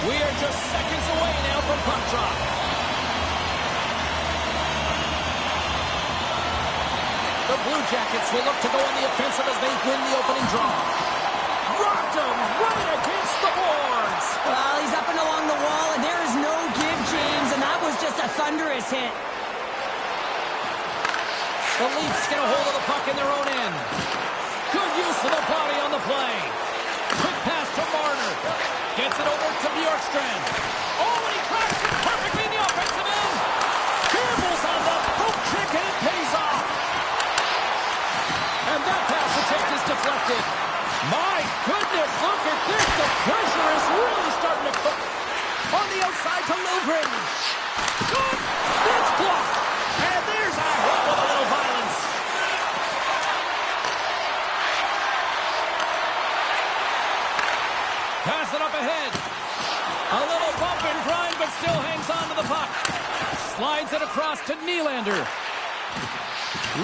We are just seconds away now from puck drop. The Blue Jackets will look to go on the offensive as they win the opening draw. Rocked him right against the boards. Well, he's up and along the wall, and there is no give, James, and that was just a thunderous hit. The Leafs get a hold of the puck in their own end. Good use of the body on the play. Quick pass to Marner. Gets it over to Bjorkstrand. Oh, and he cracks it perfectly in the offensive end. Gambles on the poke check, and it pays off. And that pass attempt is deflected. My goodness, look at this. The pressure is really starting to cook. On the outside to Lugren. Good. That's blocked. And there's a hit with a little violence. Pass it up ahead. A little bump and grind, but still hangs on to the puck. Slides it across to Nylander.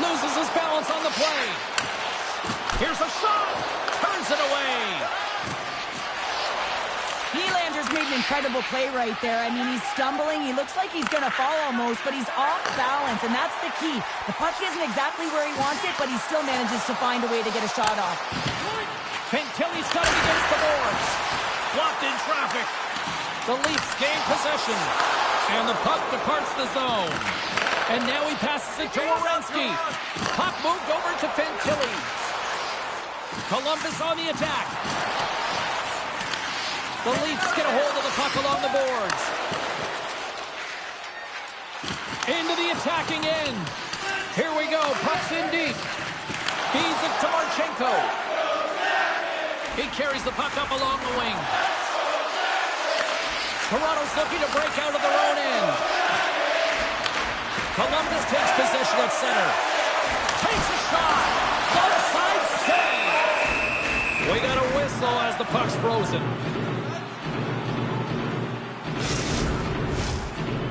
Loses his balance on the play. Here's a shot. Turns it away. Nylander's made an incredible play right there. I mean, he's stumbling. He looks like he's going to fall almost, but he's off balance, and that's the key. The puck isn't exactly where he wants it, but he still manages to find a way to get a shot off. Fantilli's got it against the boards. Blocked in traffic. The Leafs gain possession. And the puck departs the zone. And now he passes it to Werenski. Puck moved over to Fantilli. Columbus on the attack. The Leafs get a hold of the puck along the boards. Into the attacking end. Here we go. Puck's in deep. Feeds it to Marchenko. He carries the puck up along the wing. Toronto's looking to break out of their own end. Columbus takes possession at center. Takes a shot. Onside save. We got a whistle as the puck's frozen.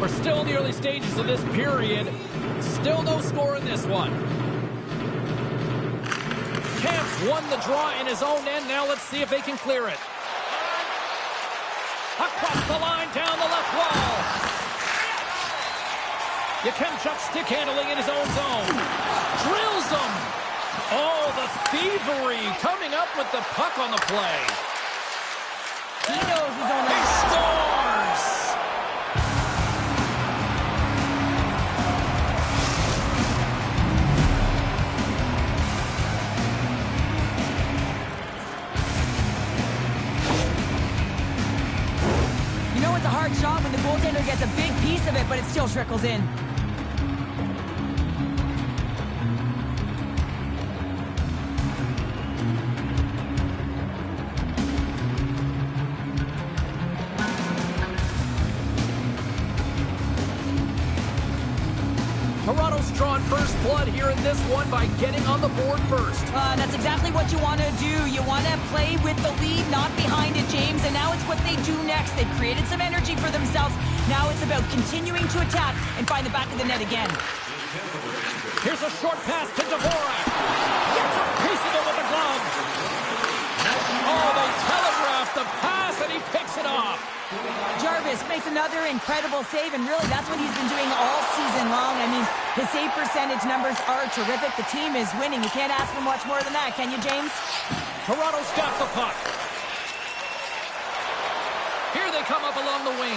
We're still in the early stages of this period. Still no score in this one. Camp's won the draw in his own end. Now let's see if they can clear it. Across the line, down the left wall. Yakemchuk stick handling in his own zone. Drills him. Oh, the thievery coming up with the puck on the play. He knows his own. He scores! You know it's a hard shot when the goaltender gets a big piece of it, but it still trickles in. Toronto's drawn first blood here in this one by getting on the board first. That's exactly what you want to do. You want to play with the lead, not behind it, James. And now it's what they do next. They've created some energy for themselves. Now it's about continuing to attack and find the back of the net again. Here's a short pass to Dvorak. Gets a piece of it with the glove. Oh, they telegraphed the pass, and he picks it off. Jarvis makes another incredible save, and really that's what he's been doing all season long. I mean, his save percentage numbers are terrific. The team is winning. You can't ask for much more than that, can you, James? Toronto's got the puck. Here they come up along the wing.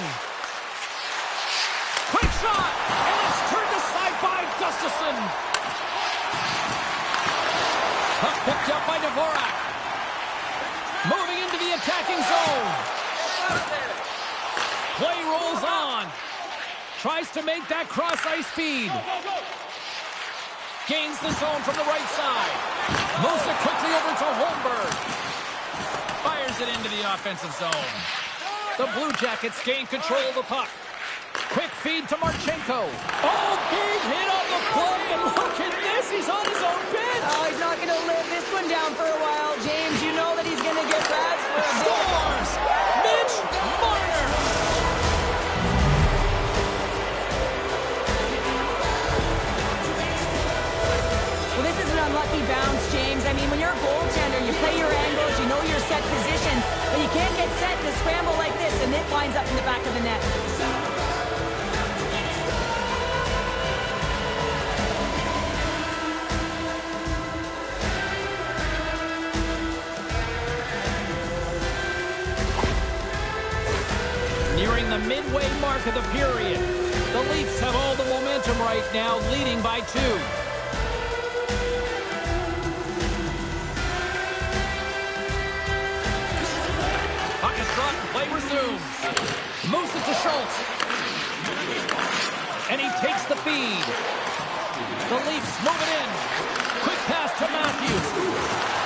Quick shot, and it's turned aside by Gustafsson. Puck picked up by Dvorak. Moving into the attacking zone. Play rolls on. Tries to make that cross-ice feed. Gains the zone from the right side. Moves it quickly over to Holmberg. Fires it into the offensive zone. The Blue Jackets gain control of the puck. Quick feed to Marchenko. Oh, big hit on the play, and look at this. He's on his own bench. Oh, he's not going to live this one down for a while, James. You know that he's going to get rags for a bit. Scores! Mitch Marner! Well, this is an unlucky bounce, James. I mean, when you're a goaltender, you play your angles, you know your set positions, but you can't get set to scramble like this, and it winds up in the back of the net. Nearing the midway mark of the period. The Leafs have all the momentum right now, leading by 2. Puck is dropped, play resumes. Moves it to Schultz. And he takes the feed. The Leafs move it in. Quick pass to Matthews.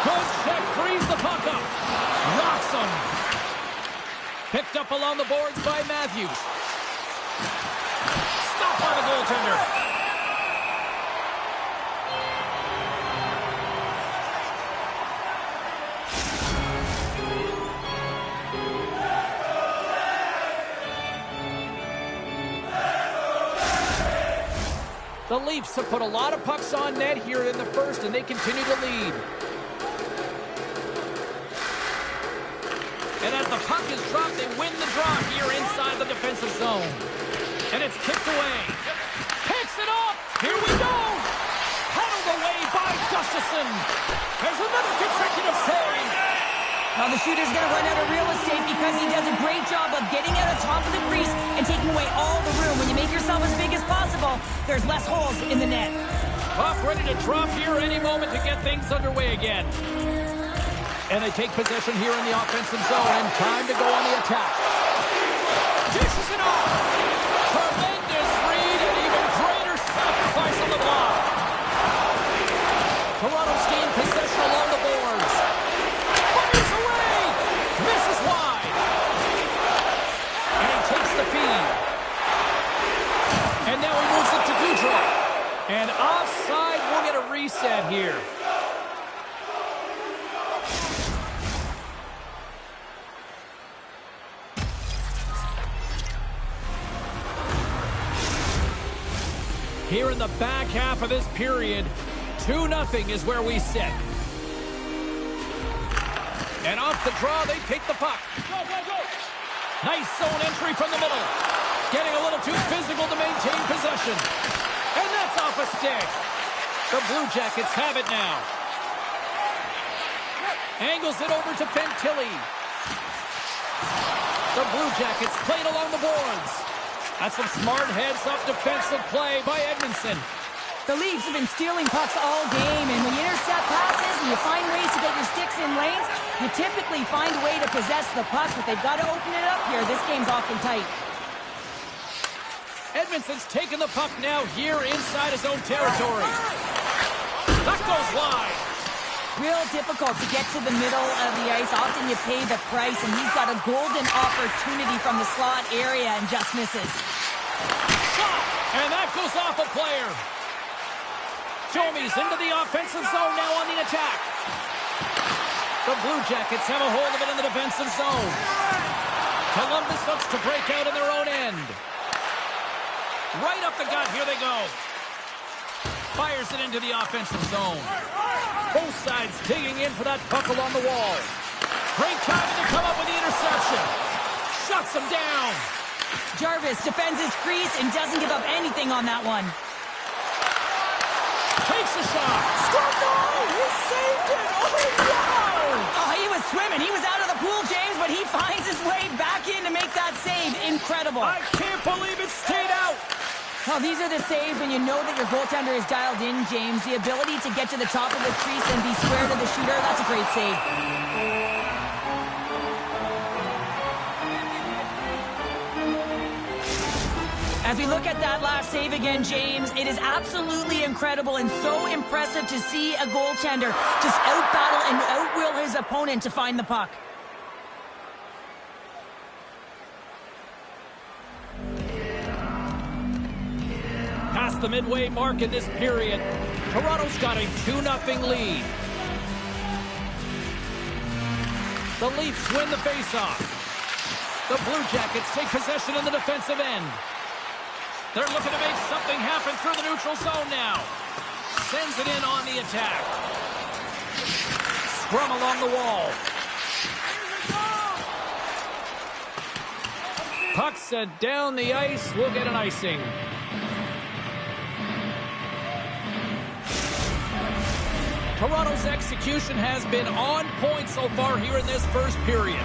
Good check, frees the puck up. Rocks him. Picked up along the boards by Matthews. Stopped by the goaltender. The Leafs have put a lot of pucks on net here in the first, and they continue to lead. And as the puck is dropped, they win the draw here inside the defensive zone. And it's kicked away. Picks it up. Here we go. Paddled away by Gustafsson. There's another consecutive save. Now the shooter's going to run out of real estate because he does a great job of getting out of top of the crease and taking away all the room. When you make yourself as big as possible, there's less holes in the net. Puck ready to drop here any moment to get things underway again. And they take possession here in the offensive zone, and time to go on the attack. Dishes it off. Tremendous read and even greater sacrifice on the block. Toronto's gained possession along the boards. Fires away. Misses wide. And he takes the feed. And now he moves it to Goudreau. And offside, we'll get a reset here. Here in the back half of this period, 2-0 is where we sit. And off the draw, they take the puck. Go, go, go. Nice zone entry from the middle. Getting a little too physical to maintain possession. And that's off a stick. The Blue Jackets have it now. Angles it over to Fantilli. The Blue Jackets played along the boards. That's some smart heads-up defensive play by Edmondson. The Leafs have been stealing pucks all game, and when you intercept passes and you find ways to get your sticks in lanes, you typically find a way to possess the puck, but they've got to open it up here. This game's awfully tight. Edmondson's taking the puck now here inside his own territory. That goes wide. Real difficult to get to the middle of the ice. Often you pay the price, and he's got a golden opportunity from the slot area and just misses. Shot! And that goes off a player. Domi's into the offensive zone now on the attack. The Blue Jackets have a hold of it in the defensive zone. Columbus looks to break out in their own end. Right up the gut, here they go. Fires it into the offensive zone. Both sides digging in for that puck along the wall. Great timing to come up with the interception. Shuts him down. Jarvis defends his crease and doesn't give up anything on that one. Takes a shot. Scored goal! He saved it! Oh, wow! Oh, he was swimming. He was out of the pool, James, but he finds his way back in to make that save. Incredible. I can't believe it stayed out. Well, these are the saves when you know that your goaltender is dialed in, James. The ability to get to the top of the crease and be square to the shooter, that's a great save. As we look at that last save again, James, it is absolutely incredible and so impressive to see a goaltender just out-battle and out-will his opponent to find the puck. Past the midway mark in this period, Toronto's got a 2-0 lead. The Leafs win the faceoff. The Blue Jackets take possession in the defensive end. They're looking to make something happen through the neutral zone now. Sends it in on the attack. Scrum along the wall. Puck set down the ice. We'll get an icing. Toronto's execution has been on point so far here in this first period.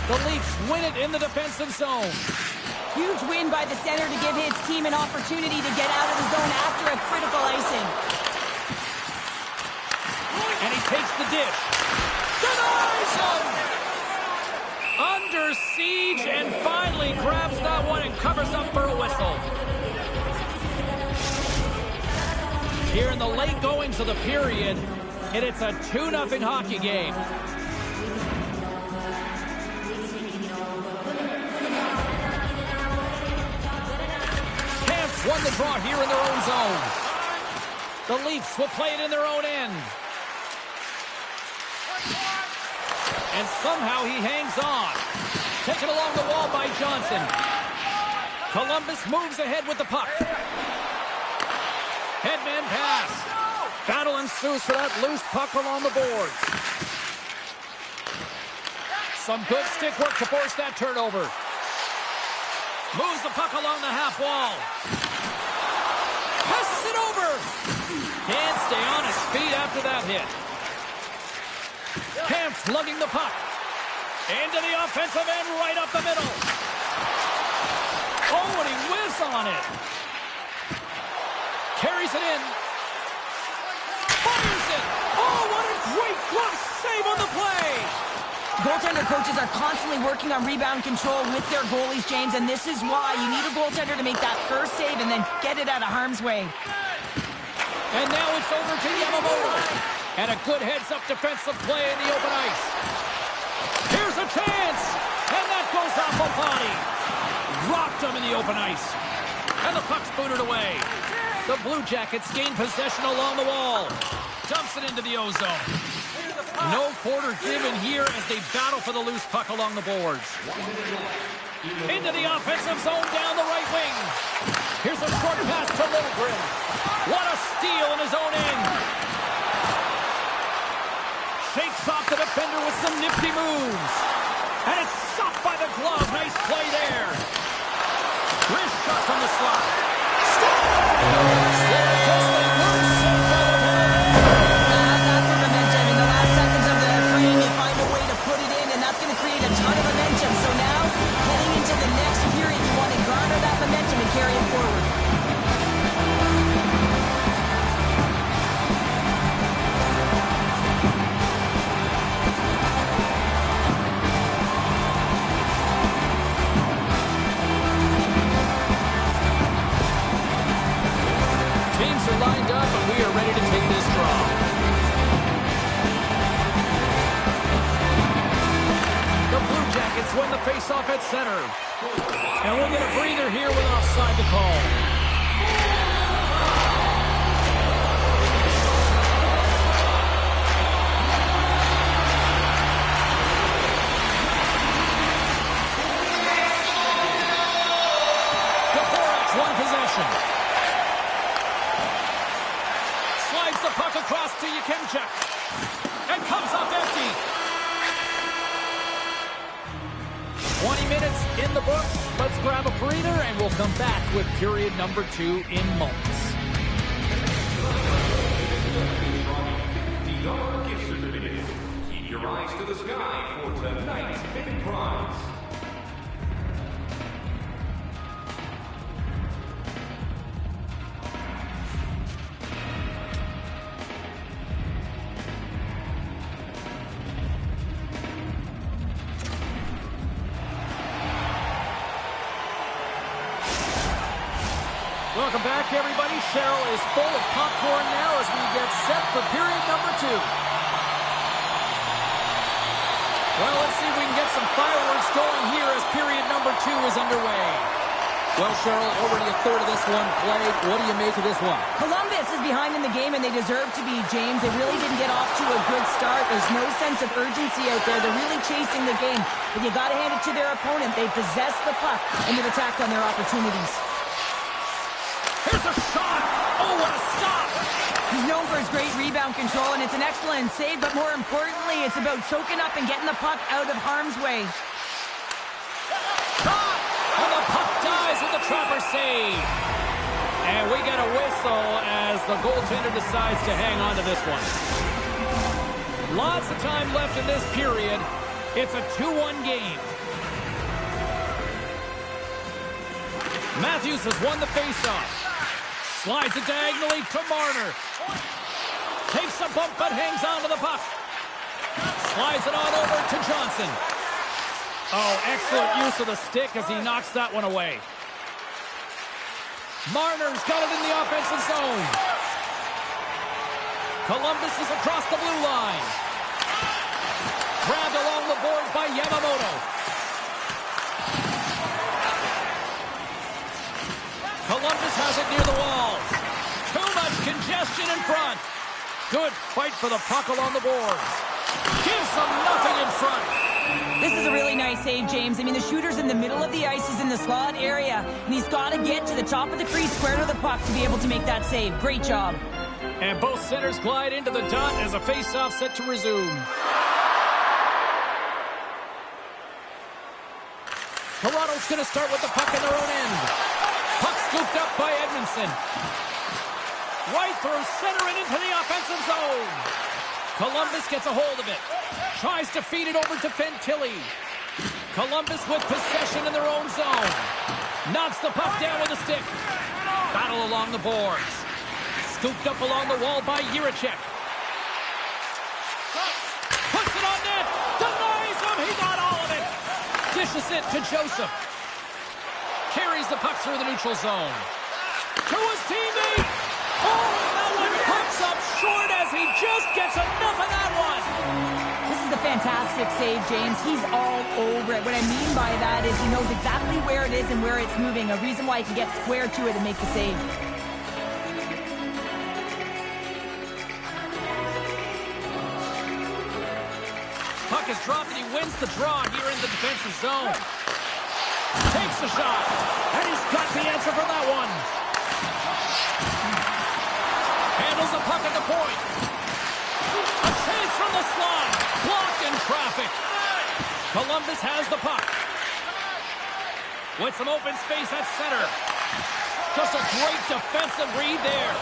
The Leafs win it in the defensive zone. Huge win by the center to give his team an opportunity to get out of the zone after a critical icing. And he takes the dish. Denies him! Under siege and finally grabs that one and covers up for a whistle. Here in the late goings of the period, and it's a 2-0 hockey game. Won the draw here in their own zone. The Leafs will play it in their own end. And somehow he hangs on. Taken along the wall by Johnson. Columbus moves ahead with the puck. Headman pass. Battle ensues for that loose puck along the boards. Some good stick work to force that turnover. Moves the puck along the half wall. Passes it over. Can't stay on his feet after that hit. Kampf lugging the puck. Into the offensive end, right up the middle. Oh, and he whiffs on it. Carries it in. Fires it. Oh, what a great glove save on the play. Goaltender coaches are constantly working on rebound control with their goalies, James, and this is why you need a goaltender to make that first save and then get it out of harm's way. And now it's over to Yamamoto. And a good heads-up defensive play in the open ice. Here's a chance. And that goes off a body. Rocked him in the open ice. And the puck's booted away. The Blue Jackets gain possession along the wall. Dumps it into the O-zone. No quarter given here as they battle for the loose puck along the boards. Into the offensive zone down the right wing. Here's a short pass to Lindgren. What a steal in his own end. Shakes off the defender with some nifty moves. And it's stopped by the glove. Nice play there. Wrist shot from the slot. Carry it forward. Teams are lined up, and we are ready to take this draw. The Blue Jackets win the faceoff at center. And we'll get a breather here with an offside to call. Dvorak Moves the puck across to Yakemchuk. And comes up empty. 20 minutes in the books. Let's grab a breather, and we'll come back with period number 2 in moments. $50 gift certificate. Keep your eyes to the sky for tonight's big prize. Welcome back, everybody. Cheryl is full of popcorn now as we get set for period number 2. Well, let's see if we can get some fireworks going here as period number 2 is underway. Well, Cheryl, already a third of this one played. What do you make of this one? Columbus is behind in the game, and they deserve to be, James. They really didn't get off to a good start. There's no sense of urgency out there. They're really chasing the game. But you got to hand it to their opponent. They possessed the puck, and they've attacked on their opportunities. Here's a shot! Oh, what a stop! He's known for his great rebound control, and it's an excellent save, but more importantly, it's about soaking up and getting the puck out of harm's way. Shot! And the puck dies with the trapper save. And we get a whistle as the goaltender decides to hang on to this one. Lots of time left in this period. It's a 2-1 game. Matthews has won the faceoff. Slides it diagonally to Marner. Takes a bump but hangs on to the puck. Slides it on over to Johnson. Oh, excellent use of the stick as he knocks that one away. Marner's got it in the offensive zone. Columbus is across the blue line. Grabbed along the boards by Yamamoto. Columbus has it near the wall. Too much congestion in front. Good fight for the puck along the boards. Gives them nothing in front. This is a really nice save, James. I mean, the shooter's in the middle of the ice. He's in the slot area, and he's got to get to the top of the crease square to the puck to be able to make that save. Great job. And both centers glide into the dot as a face-off set to resume. Toronto's going to start with the puck in their own end. Puck scooped up by Edmondson. Right through center and into the offensive zone. Columbus gets a hold of it. Tries to feed it over to Fantilli. Columbus with possession in their own zone. Knocks the puck down with a stick. Battle along the boards. Scooped up along the wall by Jiricek. Puts it on net. Denies him. He got all of it. Dishes it to Joseph. Carries the puck through the neutral zone. To his teammate. Oh, that one pops up short as he just gets enough of that one. This is a fantastic save, James. He's all over it. What I mean by that is he knows exactly where it is and where it's moving. A reason why he can get square to it and make the save. Puck is dropped and he wins the draw here in the defensive zone. Takes the shot, and he's got the answer for that one. Handles the puck at the point. A chance from the slot. Blocked in traffic. Columbus has the puck. With some open space at center. Just a great defensive read there.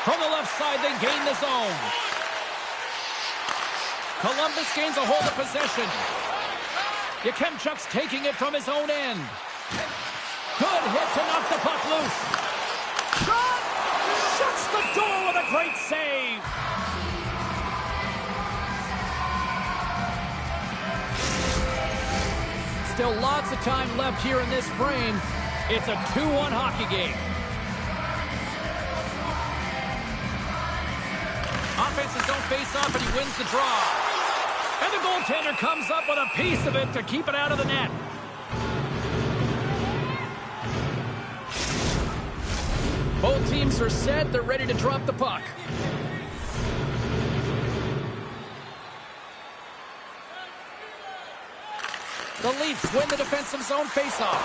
From the left side, they gain the zone. Columbus gains a hold of possession. Yakemchuk's taking it from his own end. Good hit to knock the puck loose. Shot! Shuts the door with a great save. Still lots of time left here in this frame. It's a 2-1 hockey game. Offenses don't face off, and he wins the draw. And the goaltender comes up with a piece of it to keep it out of the net. Both teams are set. They're ready to drop the puck. The Leafs win the defensive zone faceoff.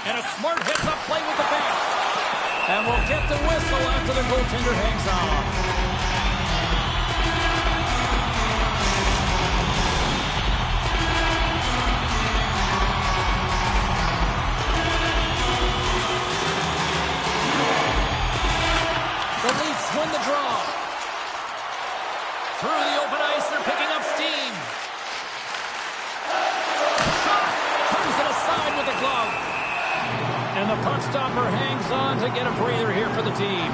And a smart heads-up play with the bench. And we'll get the whistle after the goaltender hangs on. The Leafs win the draw. Through the open ice, they're picking up steam. Shot! Turns it aside with a glove. And the puck stopper hangs on to get a breather here for the team.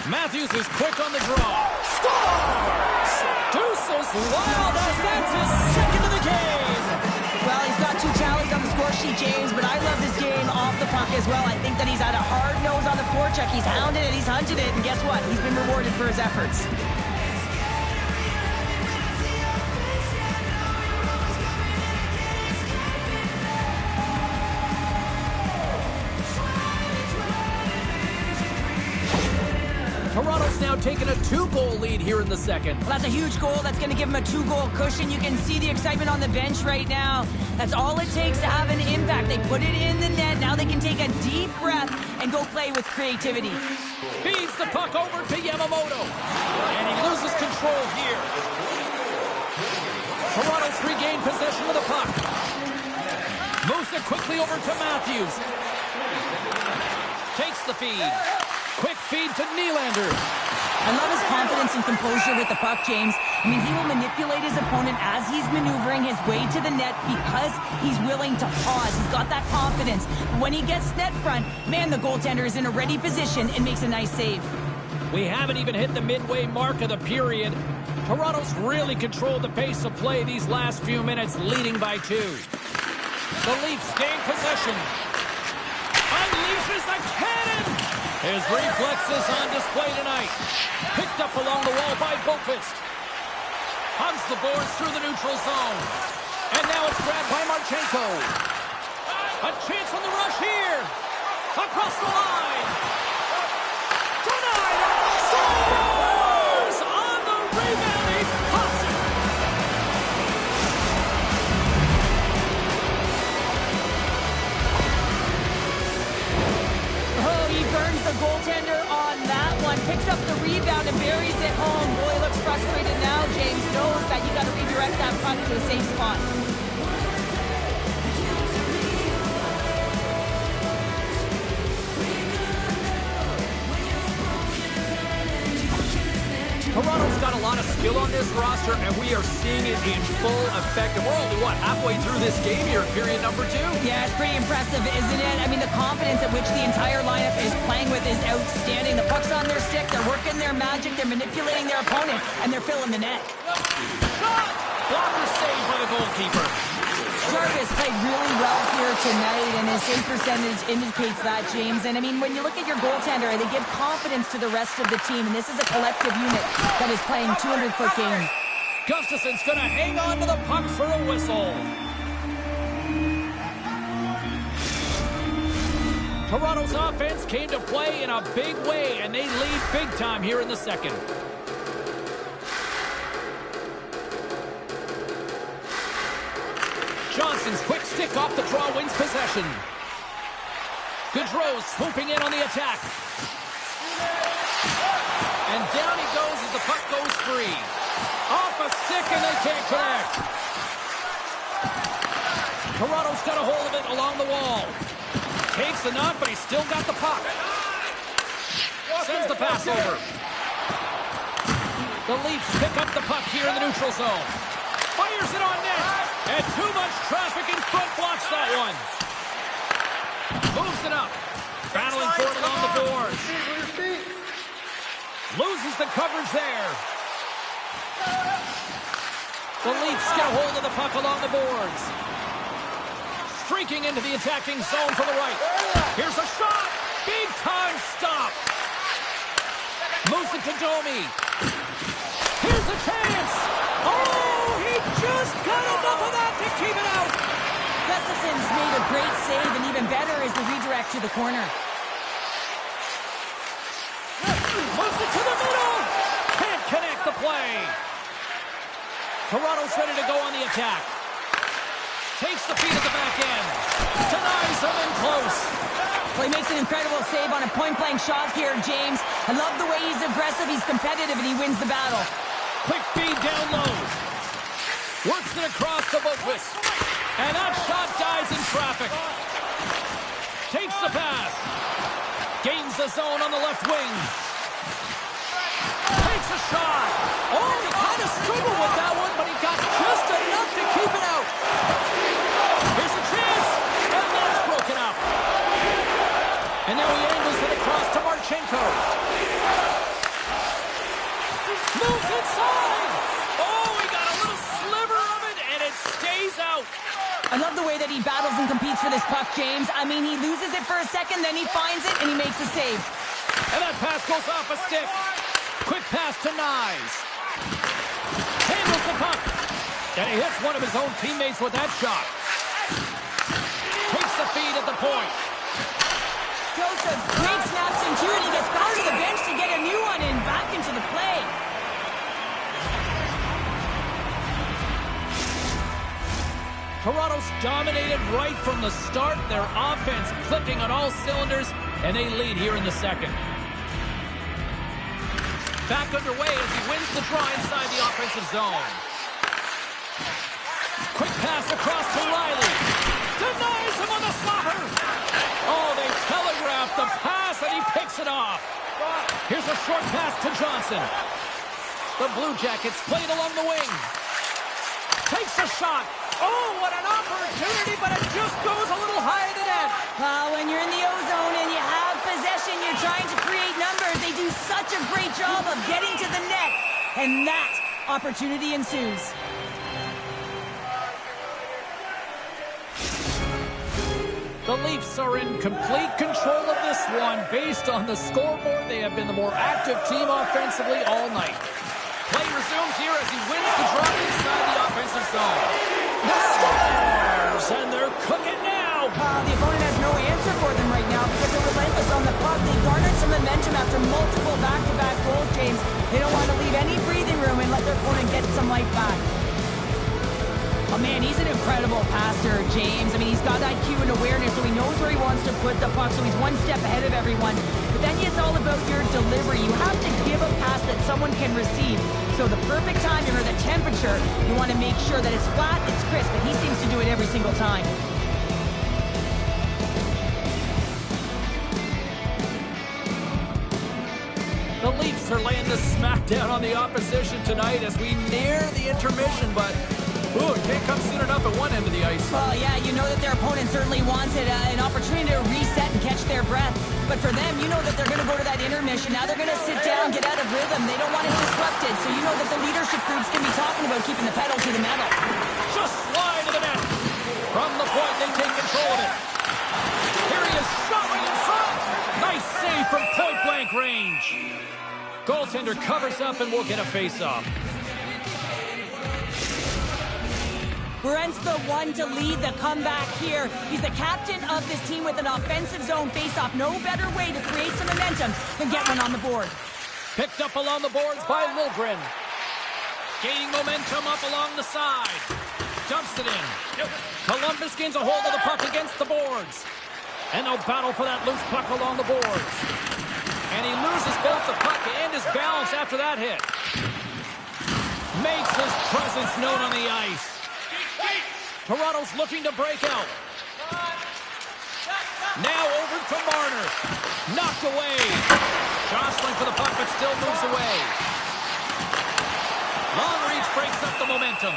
Matthews is quick on the draw. Scores! Deuces Wild that's his second of the game. Well, he's got 2 tallies on the score sheet, James, but I love his game off the puck as well. I think that he's had a hard nose on the forecheck. He's hounded it, he's hunted it, and guess what? He's been rewarded for his efforts. Toronto's now taking a 2-goal lead here in the second. Well, that's a huge goal. That's going to give him a 2-goal cushion. You can see the excitement on the bench right now. That's all it takes to have an impact. They put it in the net. Now they can take a deep breath and go play with creativity. Feeds the puck over to Yamamoto. And he loses control here. Toronto's regained possession of the puck. Moves it quickly over to Matthews. Takes the feed. Quick feed to Nylander. I love his confidence and composure with the puck, James. I mean, he will manipulate his opponent as he's maneuvering his way to the net because he's willing to pause. He's got that confidence. But when he gets net front, man, the goaltender is in a ready position and makes a nice save. We haven't even hit the midway mark of the period. Toronto's really controlled the pace of play these last few minutes, leading by 2. The Leafs gain possession. Unleashes a cannon! His reflexes on display tonight. Picked up along the wall by Boqvist. Hugs the boards through the neutral zone. And now it's grabbed by Marchenko. A chance on the rush here. Across the line. Denied. Scores! On the rebound, he pops it. Oh, he burns the goaltender on that one. Picks up the rebound and buries it home. Boy, looks frustrated now. James knows that you got to redirect that puck to a safe spot. Toronto's got a lot of skill on this roster, and we are seeing it in full effect. And we're only, halfway through this game here in period number 2? Yeah, it's pretty impressive, isn't it? I mean, the confidence at which the entire lineup is playing with is outstanding. The puck's on their stick, they're working their magic, they're manipulating their opponent, and they're filling the net. Blocker saved by the goalkeeper. Jarvis played really well here tonight, and his save percentage indicates that, James. And, I mean, when you look at your goaltender, they give confidence to the rest of the team, and this is a collective unit that is playing 200-foot game. Gustafson's going to hang on to the puck for a whistle. Toronto's offense came to play in a big way, and they lead big time here in the second. Johnson's quick stick off the draw wins possession. Gaudreau swooping in on the attack. And down he goes as the puck goes free. Off a stick and they can't connect. Toronto's got a hold of it along the wall. Takes the knock, but he's still got the puck. Sends the pass over. The Leafs pick up the puck here in the neutral zone. Fires it on net. And too much traffic in front blocks that one. Moves it up. Battling for it along the boards. Loses the coverage there. The Leafs get a hold of the puck along the boards. Streaking into the attacking zone for the right. Here's a shot. Big time stop. Moves it to Domi. Here's a chance. Oh, he just got enough of that to keep it out. Gustafson's made a great save, and even better is the redirect to the corner. Moves it to the middle. Can't connect the play. Toronto's ready to go on the attack. Takes the feed at the back end. Denies him in close. Well, he makes an incredible save on a point-blank shot here, James. I love the way he's aggressive, he's competitive, and he wins the battle. Quick feed down low. Works it across the boatwist. And that shot dies in traffic. Takes the pass. Gains the zone on the left wing. Takes a shot. Oh, he kind of struggled with that one, but he got just enough to keep it out. Here's a chance, and that's broken up. And now he angles it across to Marchenko. Moves inside. Oh, he got a little sliver of it, and it stays out. I love the way that he battles and competes for this puck, James. I mean, he loses it for a second, then he finds it, and he makes a save. And that pass goes off a stick. Quick pass to Nyes. Handles the puck. And he hits one of his own teammates with that shot. Takes the feed at the point. Joseph, great snaps in two, and he gets down to the bench to get a new one in, back into the play. Toronto's dominated right from the start. Their offense clicking on all cylinders, and they lead here in the second. Back underway as he wins the draw inside the offensive zone. Quick pass across to Riley. Denies him on the slapper. Oh, they telegraphed the pass, and he picks it off. Here's a short pass to Johnson. The Blue Jackets played along the wing. Takes a shot. Oh, what an opportunity, but it just goes a little high to the net. Well, when you're in the O-zone and you have possession, you're trying to create numbers. They do such a great job of getting to the net, and that opportunity ensues. The Leafs are in complete control of this one. Based on the scoreboard, they have been the more active team offensively all night. Play resumes here as he wins the draw inside the offensive zone. The Stars, and they're cooking now. The opponent has no answer for them right now because they're relentless on the puck. They garnered some momentum after multiple back-to-back goals, James. They don't want to leave any breathing room and let their opponent get some life back. Oh, man, he's an incredible passer, James. I mean, he's got IQ and awareness, so he knows where he wants to put the puck, so he's one step ahead of everyone. But then it's all about your delivery. You have to give a pass that someone can receive. So the perfect timing or the temperature, you want to make sure that it's flat, it's crisp, and he seems to do it every single time. The Leafs are laying the smackdown on the opposition tonight as we near the intermission, but ooh, it can't come soon enough at one end of the ice. Well, yeah, you know that their opponent certainly wants it, an opportunity to reset and catch their breath. But for them, you know that they're going to go to that intermission. Now they're going to sit down, get out of rhythm. They don't want it disrupted. So you know that the leadership group's going to be talking about keeping the pedal to the metal. Just slide to the net. From the point, they take control of it. Here he is, shot right in front. Nice save from point-blank range. Goaltender covers up and will get a face-off. Brent's the one to lead the comeback here. He's the captain of this team with an offensive zone face-off. No better way to create some momentum than get one on the board. Picked up along the boards by Liljegren. Gaining momentum up along the side. Dumps it in. Columbus gains a hold of the puck against the boards. And they'll battle for that loose puck along the boards. And he loses both the puck and his balance after that hit. Makes his presence known on the ice. Toronto's looking to break out. Now over to Marner. Knocked away. Jostling for the puck, but still moves away. Long reach breaks up the momentum.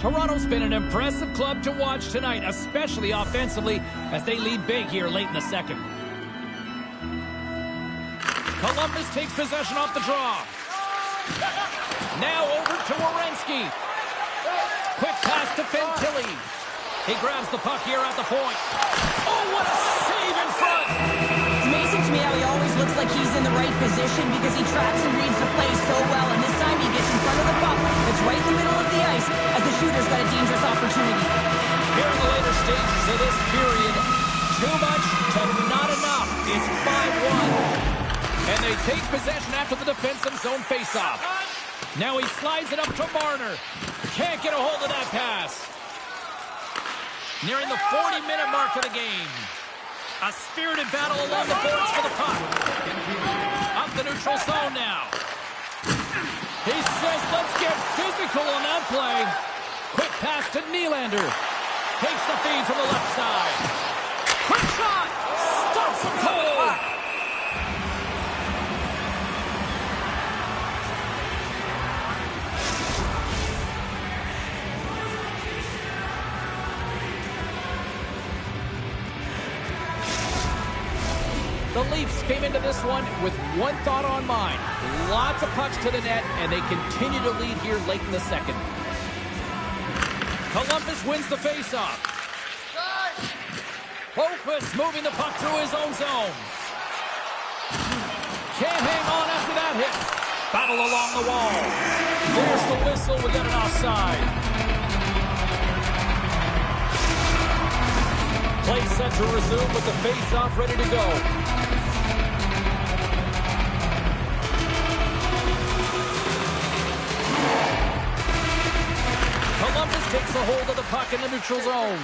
Toronto's been an impressive club to watch tonight, especially offensively, as they lead big here late in the second. Columbus takes possession off the draw. Now over to Werenski. Quick pass to Fantilli. He grabs the puck here at the point. Oh, what a save in front! It's amazing to me how he always looks like like he's in the right position because he tracks and reads the play so well. And this time he gets in front of the puck that's right in the middle of the ice as the shooter's got a dangerous opportunity. Here in the later stages of this period, too much to not enough. It's 5-1. And they take possession after the defensive zone faceoff. Now he slides it up to Marner. Can't get a hold of that pass. Nearing the 40-minute mark of the game. A spirited battle along the boards for the puck. Up the neutral zone now. He says, let's get physical on that play. Quick pass to Nylander. Takes the feed from the left side. Quick shot. Stops him cold. The Leafs came into this one with one thought on mind. Lots of pucks to the net, and they continue to lead here late in the second. Columbus wins the faceoff. Holquist moving the puck through his own zone. Can't hang on after that hit. Battle along the wall. There's the whistle. We got an offside. Play set to resume with the face-off ready to go. Columbus takes a hold of the puck in the neutral zone.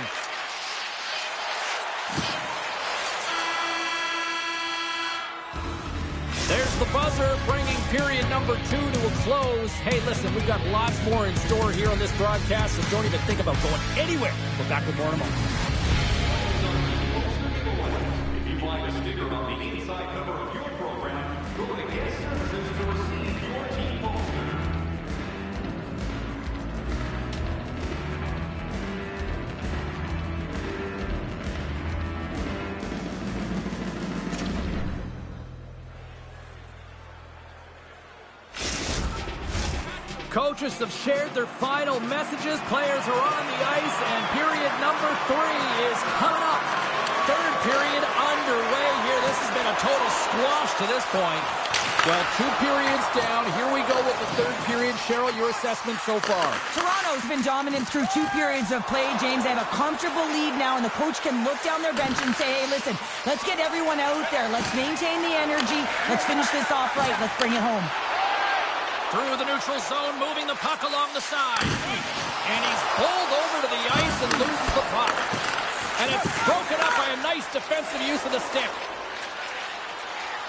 There's the buzzer, bringing period number 2 to a close. Hey, listen, we've got lots more in store here on this broadcast, so don't even think about going anywhere. We're back with more in a moment. Find a sticker on the inside cover of your program. Go to Guest Services to receive your team poster. Coaches have shared their final messages. Players are on the ice, and period number 3 is coming up. Third period underway here. This has been a total squash to this point. Well, 2 periods down. Here we go with the third period. Cheryl, your assessment so far? Toronto's been dominant through 2 periods of play, James. They have a comfortable lead now, and the coach can look down their bench and say, hey, listen, let's get everyone out there. Let's maintain the energy. Let's finish this off right. Let's bring it home. Through the neutral zone, moving the puck along the side. And he's pulled over to the ice and loses the puck. And it's broken up by a nice defensive use of the stick.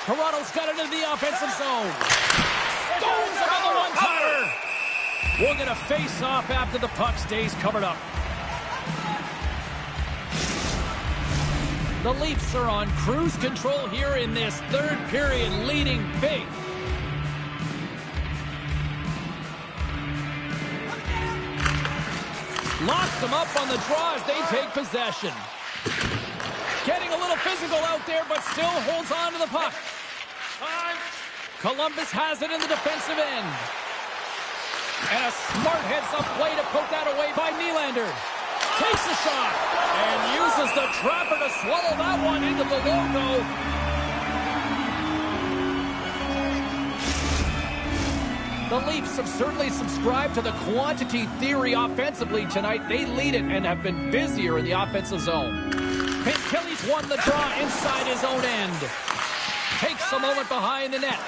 Toronto's got it into the offensive zone. Stones him on the one-timer. We're going to face off after the puck stays covered up. The Leafs are on cruise control here in this third period, leading big. Locks them up on the draw as they take possession. Getting a little physical out there, but still holds on to the puck. Columbus has it in the defensive end. And a smart heads-up play to poke that away by Nylander. Takes a shot and uses the trapper to swallow that one into the logo. The Leafs have certainly subscribed to the quantity theory offensively tonight. They lead it and have been busier in the offensive zone. Kelly's won the draw inside his own end. Takes a moment behind the net.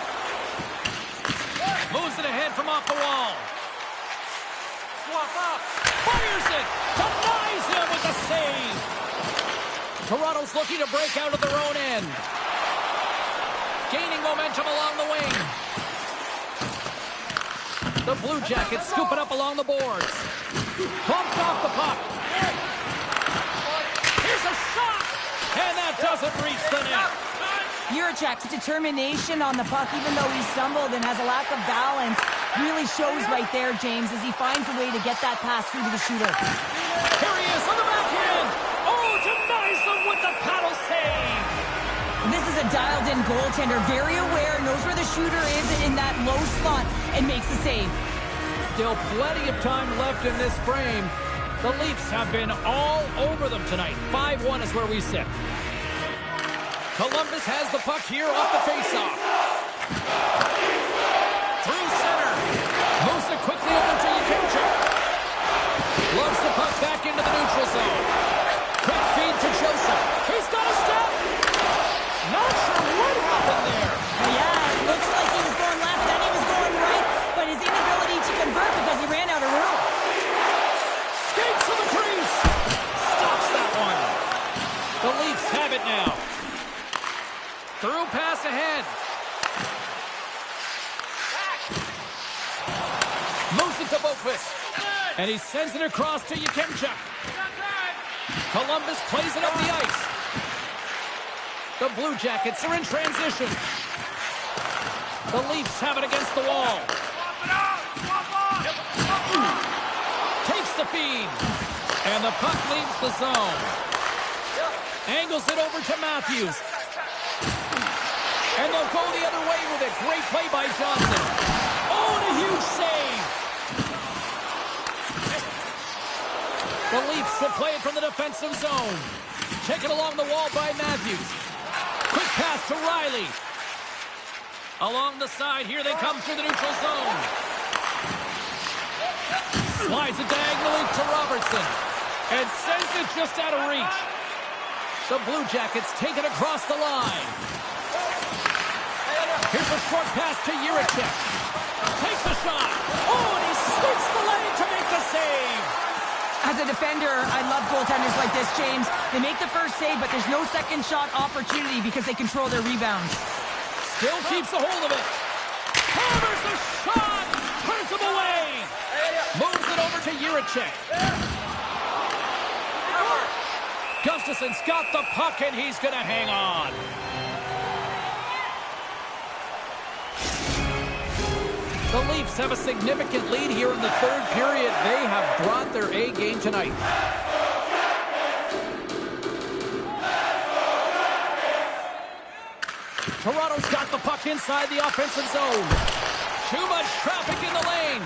Moves it ahead from off the wall. Swap up. Fires it. Denies him with the save. Toronto's looking to break out of their own end. Gaining momentum along the wing. The Blue Jackets scoop it up along the boards. Bumped off the puck. Here's a shot! And that doesn't reach the net. Juracek's determination on the puck, even though he stumbled and has a lack of balance, really shows right there, James, as he finds a way to get that pass through to the shooter. Here he is on the backhand. Oh, denies him with the paddle save. This is a dialed-in goaltender, very aware, knows where the shooter is in that low slot, and makes the save. Still plenty of time left in this frame. The Leafs have been all over them tonight. 5-1 is where we sit. Columbus has the puck here off the faceoff. Through center. Moves it quickly over to Yakimchuk. Loves the puck back into the neutral zone. Quick feed to Joseph. He's got a step. Not sure what happened there. Yeah, it looks like he was going left, then he was going right, but his inability to convert because he ran out of room. Skates to the crease. Stops that one. The Leafs have it now. Through pass ahead. Moves it to Boqvist. And he sends it across to Yakimchuk. Columbus plays it up the ice. The Blue Jackets are in transition. The Leafs have it against the wall. Takes the feed. And the puck leaves the zone. Angles it over to Matthews. And they'll go the other way with it. Great play by Johnson. Oh, and a huge save. The Leafs will play it from the defensive zone. Taken along the wall by Matthews. Quick pass to Riley. Along the side, here they come through the neutral zone. Slides it diagonally to Robertson. And sends it just out of reach. The Blue Jackets take it across the line. Here's a short pass to Juracek. Takes a shot. Oh, and he sweeps the leg to make the save. As a defender, I love goaltenders like this, James. They make the first save, but there's no second shot opportunity because they control their rebounds. Still keeps a hold of it. Hammers a shot. Turns him away. Moves it over to Juracek. Gustafson's got the puck, and he's going to hang on. The Leafs have a significant lead here in the third period. They have brought their A game tonight. Toronto's got the puck inside the offensive zone. Too much traffic in the lane.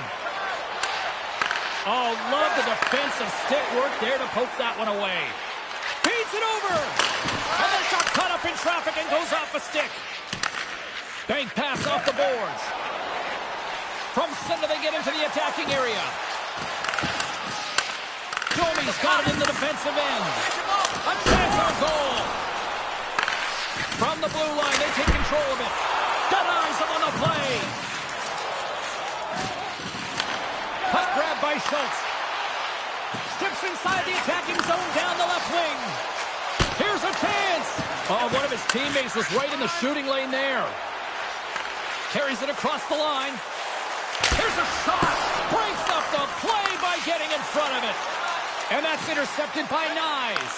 Oh, love the defensive stick work there to poke that one away. Feeds it over. And then got caught up in traffic and goes off a stick. Bank pass off the boards. From center, they get into the attacking area. Domi's got it in the defensive end. A chance on goal. From the blue line, they take control of it. Denies him on the play. Puck grab by Schultz. Steps inside the attacking zone down the left wing. Here's a chance. Oh, one of his teammates was right in the shooting lane there. Carries it across the line. Here's a shot. Breaks up the play by getting in front of it. And that's intercepted by Nyes.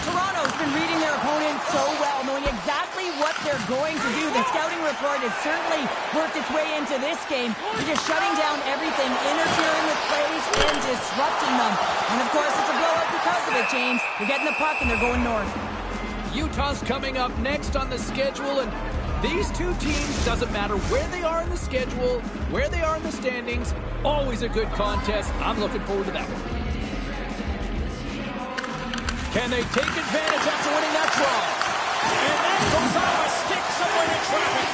Toronto's been reading their opponent so well, knowing exactly what they're going to do. The scouting report has certainly worked its way into this game. They're just shutting down everything, interfering with plays, and disrupting them. And, of course, it's a blowout because of it, James. They're getting the puck, and they're going north. Utah's coming up next on the schedule, and these two teams, doesn't matter where they are in the schedule, where they are in the standings, always a good contest. I'm looking forward to that one. Can they take advantage after winning that draw? And that goes off a stick somewhere in traffic.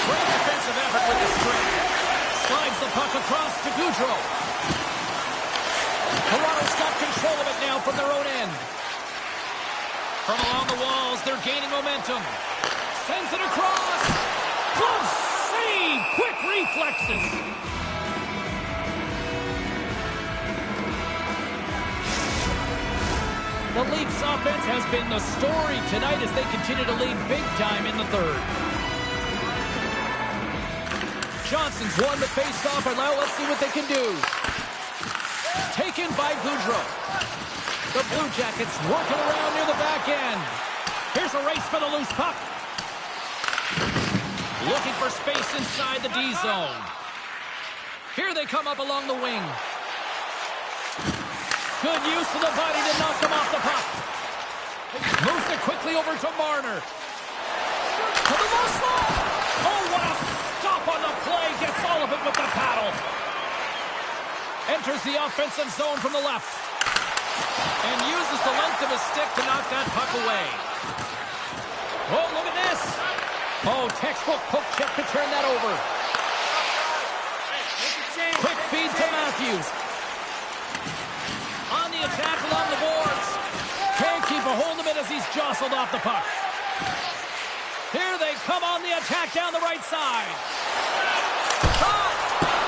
Great defensive effort with the string. Slides the puck across to Goudreau. Toronto's got control of it now from their own end. From along the walls, they're gaining momentum. Sends it across. Close save. Quick reflexes. The Leafs offense has been the story tonight as they continue to lead big time in the third. Johnson's won the faceoff, and now let's see what they can do. Taken by Goudreau. The Blue Jackets working around near the back end. Here's a race for the loose puck. Looking for space inside the D zone. Here they come up along the wing. Good use of the body to knock them off the puck. Moves it quickly over to Marner. To the low slot. Oh, what a stop on the play. Gets all of it with the paddle. Enters the offensive zone from the left. And uses the length of his stick to knock that puck away. Oh, look at this. Oh, textbook poke check to turn that over. Quick feed to Matthews. On the attack along the boards. Can't keep a hold of it as he's jostled off the puck. Here they come on the attack down the right side. Shot!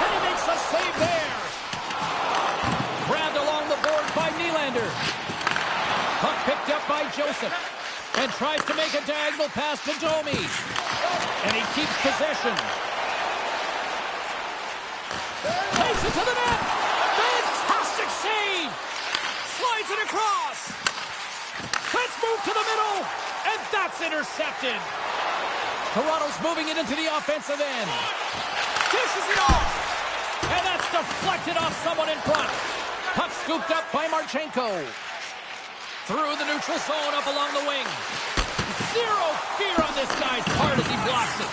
And he makes a save there. Grabbed along the board by Nylander. Puck picked up by Joseph. And tries to make a diagonal pass to Domi. And he keeps possession. Takes it to the net. Fantastic save. Slides it across. Let's move to the middle. And that's intercepted. Toronto's moving it into the offensive end. Dishes it off. And that's deflected off someone in front. Puck scooped up by Marchenko. Through the neutral zone up along the wing. Zero fear on this guy's part as he blocks it.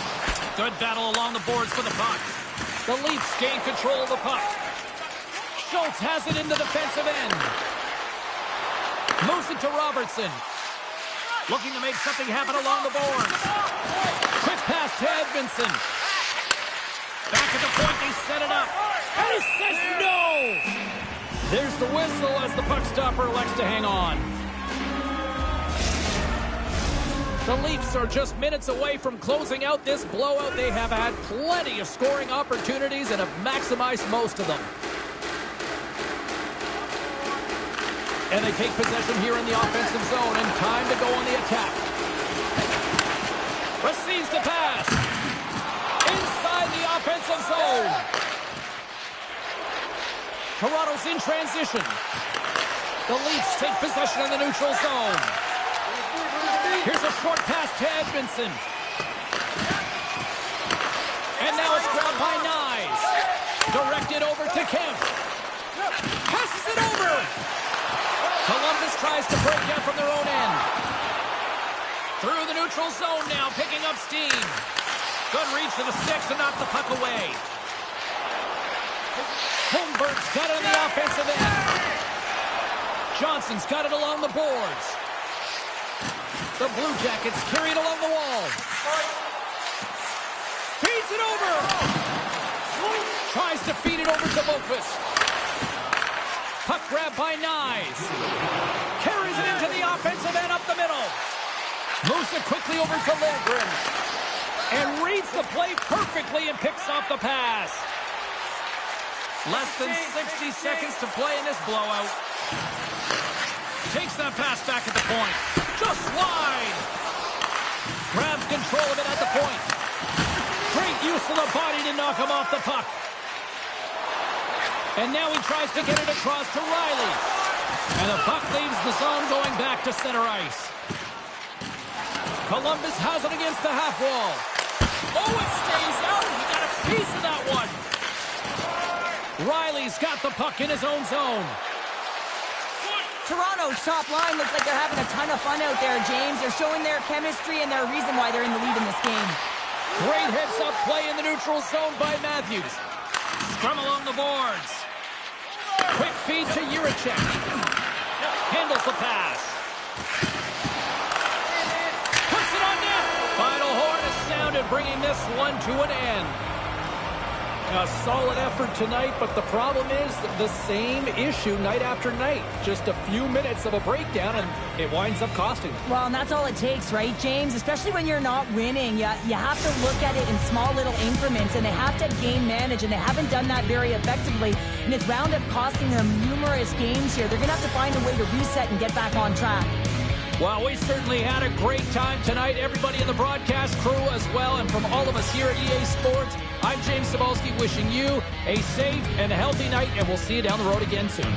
Good battle along the boards for the puck. The Leafs gain control of the puck. Schultz has it in the defensive end. Moves it to Robertson. Looking to make something happen along the boards. Quick pass to Edmondson. Back at the point, they set it up. And he says no! There's the whistle as the puck stopper elects to hang on. The Leafs are just minutes away from closing out this blowout. They have had plenty of scoring opportunities and have maximized most of them. And they take possession here in the offensive zone, and time to go on the attack. Receives the pass. Inside the offensive zone. Toronto's in transition. The Leafs take possession in the neutral zone. Here's a short pass to Edmondson. And now it's grabbed by Nyes. Directed over to Kemp. Passes it over. Columbus tries to break out from their own end. Through the neutral zone now, picking up steam. Good reach to the sticks to knock the puck away. Holmberg's got it on the offensive end. Johnson's got it along the boards. The Blue Jackets carry it along the wall. Feeds it over. Tries to feed it over to Boqvist. Puck grab by Nyes. Carries it into the offensive end up the middle. Moves it quickly over to Lindgren. And reads the play perfectly and picks off the pass. Less than 60 seconds to play in this blowout. Takes that pass back at the point. Just wide. Grabs control of it at the point. Great use of the body to knock him off the puck. And now he tries to get it across to Riley. And the puck leaves the zone going back to center ice. Columbus has it against the half wall. Oh, it stays out. He got a piece of that one. Riley's got the puck in his own zone. Toronto's top line looks like they're having a ton of fun out there, James. They're showing their chemistry and their reason why they're in the lead in this game. Great heads-up play in the neutral zone by Matthews. Scrum along the boards. Quick feed to Juracek. Handles the pass. Puts it on net. Final horn is sounded, bringing this one to an end. A solid effort tonight, but the problem is the same issue night after night. Just a few minutes of a breakdown, and it winds up costing them. Well, and that's all it takes, right, James? Especially when you're not winning. You have to look at it in small little increments, and they have to game manage, and they haven't done that very effectively. And it's wound up costing them numerous games here. They're going to have to find a way to reset and get back on track. Well, we certainly had a great time tonight. Everybody in the broadcast crew as well. And from all of us here at EA Sports, I'm James Cebulski wishing you a safe and a healthy night, and we'll see you down the road again soon.